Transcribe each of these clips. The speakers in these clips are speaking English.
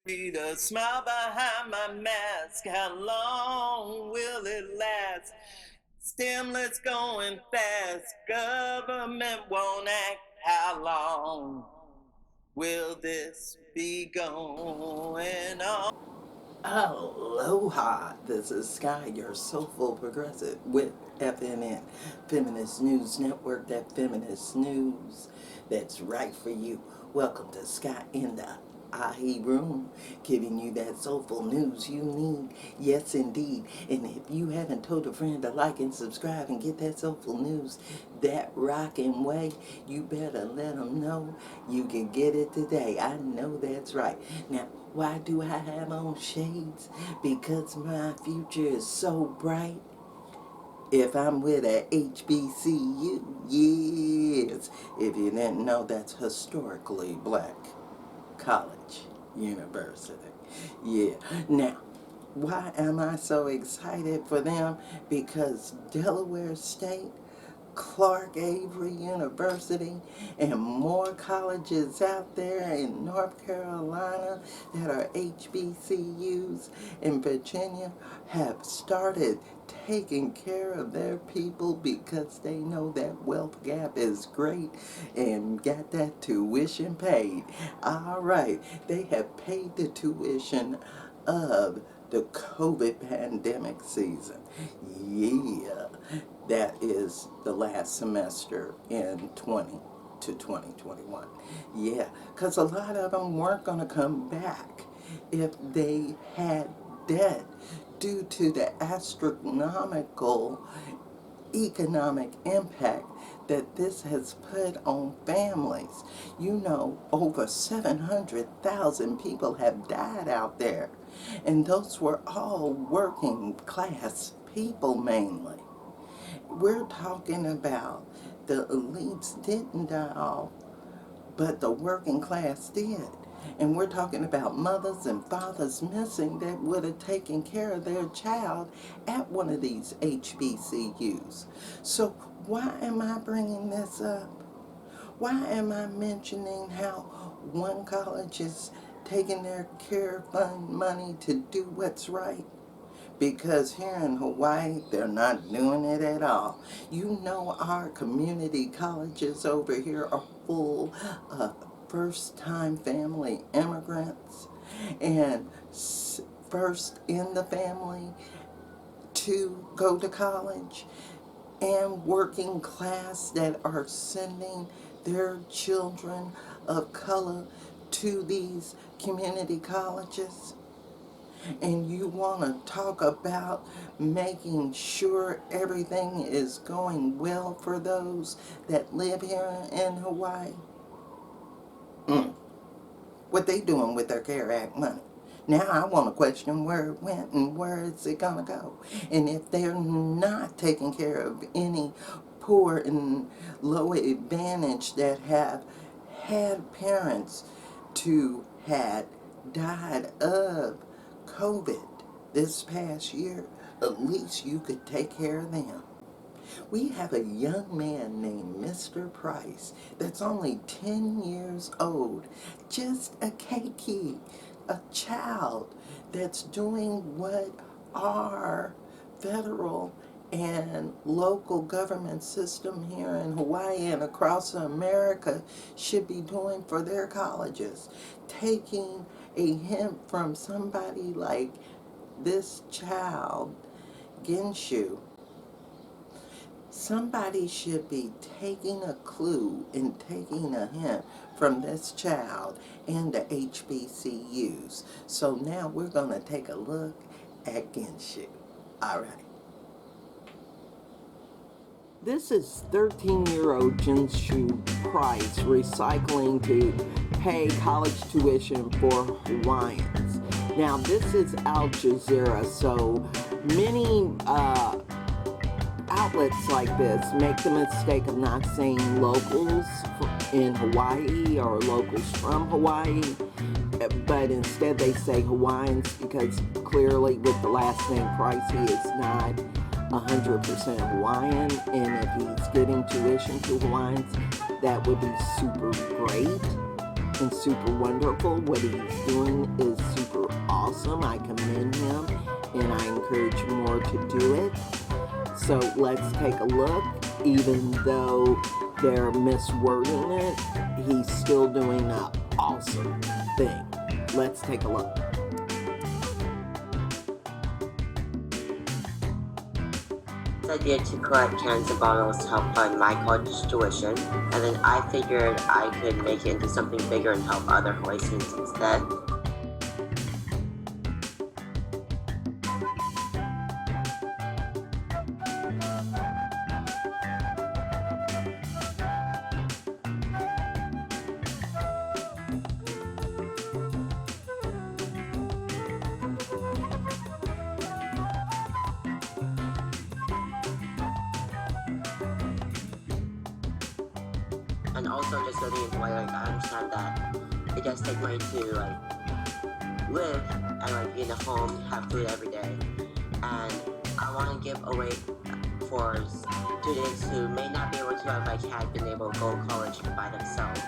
Read a smile behind my mask. How long will it last? Stimulus going fast. Government won't act. How long will this be going on? Aloha, this is Skye, your soulful progressive with FNN-Feminist News Network, that feminist news that's right for you. Welcome to Skye in the Ahi Room, giving you that soulful news you need. Yes, indeed. And if you haven't told a friend to like and subscribe and get that soulful news that rockin' way, you better let them know you can get it today. I know that's right. Now, why do I have on shades? Because my future is so bright. If I'm with a HBCU, yes. If you didn't know, that's historically black college, university. Yeah. Now, why am I so excited for them? Because Delaware State, Clark Avery University, and more colleges out there in North Carolina that are HBCUs in Virginia have started taking care of their people because they know that wealth gap is great and got that tuition paid. All right, they have paid the tuition of the COVID pandemic season. Yeah, that is the last semester in 20 to 2021. Yeah, because a lot of them weren't going to come back if they had debt due to the astronomical economic impact that this has put on families. You know, over 700,000 people have died out there, and those were all working class people mainly. We're talking about the elites didn't die off, but the working class did. And we're talking about mothers and fathers missing that would have taken care of their child at one of these HBCUs. So why am I bringing this up? Why am I mentioning how one college is taking their care fund money to do what's right? Because here in Hawaii, they're not doing it at all. You know, our community colleges over here are full of first-time family immigrants and first in the family to go to college, and working class that are sending their children of color to these community colleges. And you want to talk about making sure everything is going well for those that live here in Hawaii? What they doing with their CARE Act money? Now I want to question where it went and where is it going to go. And if they're not taking care of any poor and low advantage that have had parents to had died of COVID this past year, at least you could take care of them. We have a young man named Mr. Price that's only 10 years old, just a keiki, a child that's doing what our federal and local government system here in Hawaii and across America should be doing for their colleges. Taking a hint from somebody like this child, Genshu, somebody should be taking a clue and taking a hint from this child and the HBCUs. So now we're going to take a look at Genshu. All right. This is 13-year-old Genshu Price recycling to pay college tuition for Hawaiians. Now, this is Al Jazeera, so many outlets like this make the mistake of not saying locals in Hawaii or locals from Hawaii, but instead they say Hawaiians because clearly with the last name Price, he is not 100% Hawaiian, and if he's getting tuition to Hawaiians, that would be super great and super wonderful. What he's doing is awesome. I commend him, and I encourage more to do it. So let's take a look. Even though they're miswording it, he's still doing an awesome thing. Let's take a look. Idea to collect cans and bottles to help fund my college tuition, and then I figured I could make it into something bigger and help other Hawaii students instead. And also just living in Hawaii, I understand that it does take money to live and be in a home, have food every day. And I want to give away for students who may not be able to have had been able to go to college by themselves.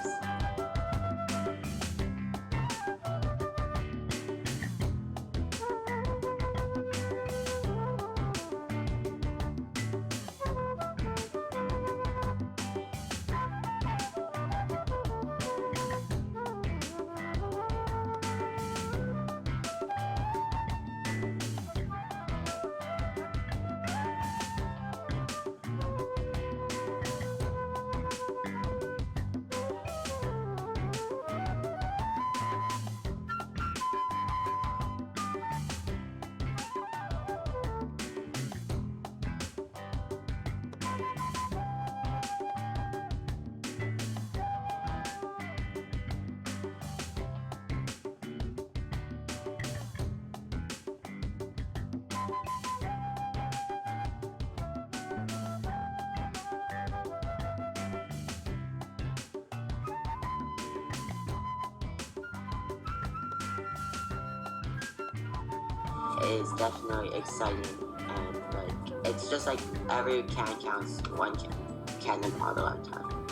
It is definitely exciting, and it's just every can counts, one can and bottle at a time.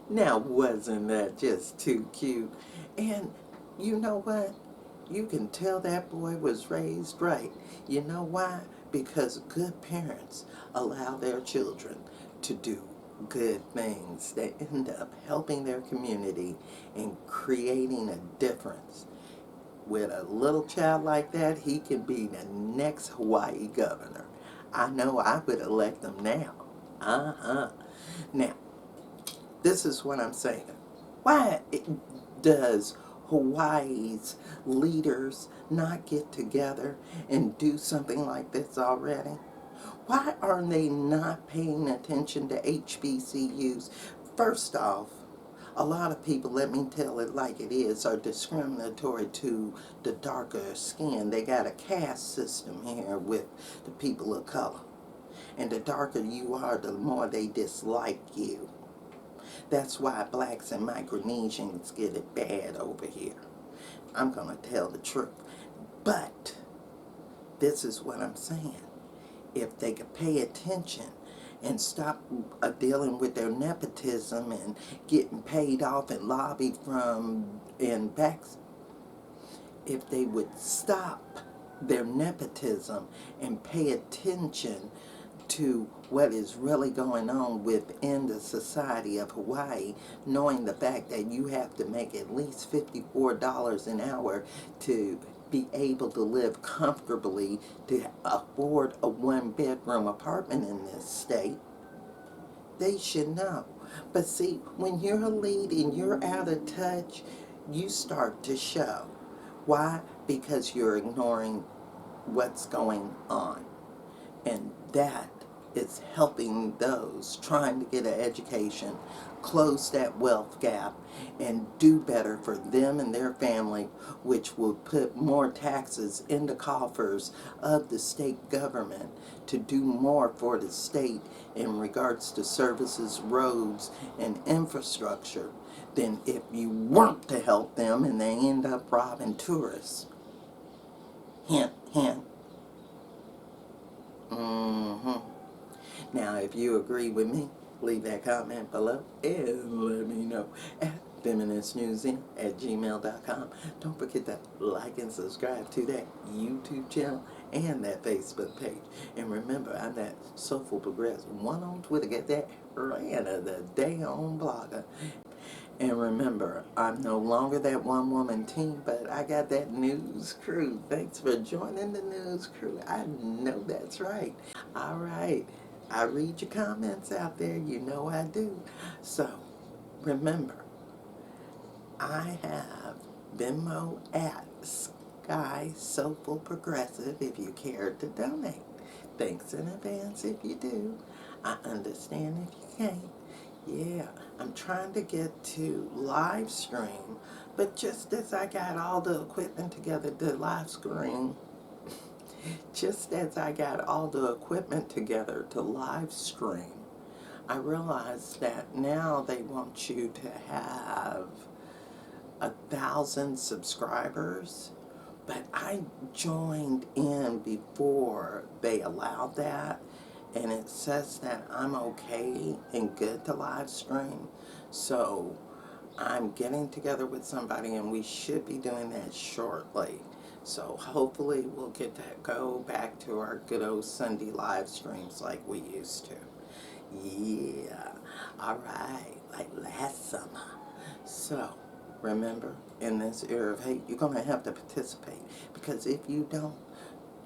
Now, wasn't that just too cute? And you know what? You can tell that boy was raised right. You know why? Because good parents allow their children to do good things. They end up helping their community and creating a difference. With a little child like that, he can be the next Hawaii governor. I know I would elect him now. Now, this is what I'm saying. Why does Hawaii's leaders not get together and do something like this already? Why are they not paying attention to HBCUs? First off, a lot of people, let me tell it like it is, are discriminatory to the darker skin. They got a caste system here with the people of color. And the darker you are, the more they dislike you. That's why blacks and Micronesians get it bad over here. I'm going to tell the truth. But this is what I'm saying. If they could pay attention and stop dealing with their nepotism and getting paid off and lobby from and back, if they would stop their nepotism and pay attention to what is really going on within the society of Hawaii, knowing the fact that you have to make at least $54 an hour to be able to live comfortably, to afford a one-bedroom apartment in this state, they should know. But see, when you're a lead and you're out of touch, you start to show. Why? Because you're ignoring what's going on. And that is helping those trying to get an education close that wealth gap and do better for them and their family, which will put more taxes in the coffers of the state government to do more for the state in regards to services, roads, and infrastructure than if you weren't to help them and they end up robbing tourists. Hint, hint. Now, if you agree with me, leave that comment below and let me know. And FeministNewsN@gmail.com. Don't forget to like and subscribe to that YouTube channel and that Facebook page. And remember, I'm that Soulful Progressive. One on Twitter, get that rant of the day on Blogger. And remember, I'm no longer that one-woman team, but I got that news crew. Thanks for joining the news crew. I know that's right. All right. I read your comments out there. You know I do. So, remember, I have Venmo at Skye Soulful Progressive if you care to donate. Thanks in advance if you do. I understand if you can't. Yeah, I'm trying to get to live stream, but just as I got all the equipment together to live stream, just as I got all the equipment together to live stream, I realized that now they want you to have 1,000 subscribers, but I joined in before they allowed that, and it says that I'm okay and good to live stream. So I'm getting together with somebody and we should be doing that shortly. So hopefully we'll get to go back to our good old Sunday live streams like we used to. Yeah, alright, like last summer. So remember, in this era of hate, you're going to have to participate, because if you don't,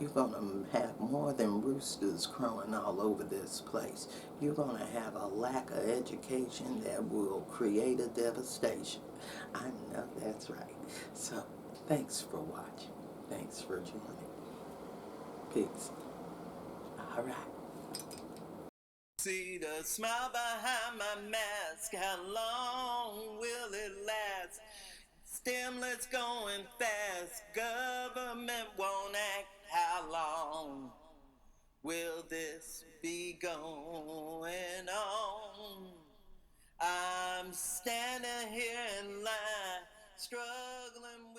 you're going to have more than roosters crowing all over this place. You're going to have a lack of education that will create a devastation. I know that's right. So, thanks for watching. Thanks for joining. Peace. All right. See the smile behind my mask. How long will it last? Stimulus going fast. Government won't act. How long will this be going on? I'm standing here in line, struggling.